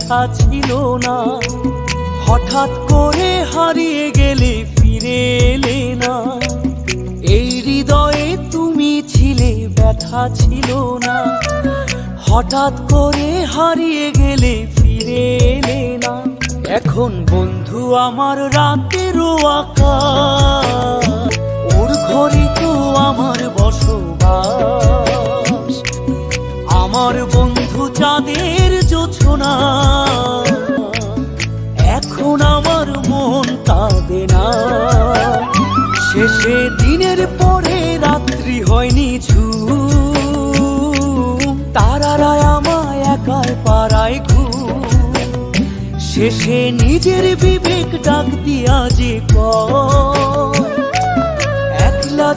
ব্যথা ছিল না। হঠাৎ করে হারিয়ে গেলে ফিরে এলে না। এই হৃদয়ে তুমি ছিলে, ব্যথা ছিল না। হঠাৎ করে হারিয়ে গেলে ফিরে এলে না। এখন বন্ধু আমার রাতেরও আকাশ, ওর ঘরে তো আমার বসবাস। আমার বন্ধু চাঁদের জোছনা, এখন আমার মন কাঁদে না। শেষে দিনের পরে রাত্রি হয়নি ঝুম, তারারা আমায় একার পাড়ায় ঘুম। শেষে নিজের বিবেক ডাক দিয়া যে একলা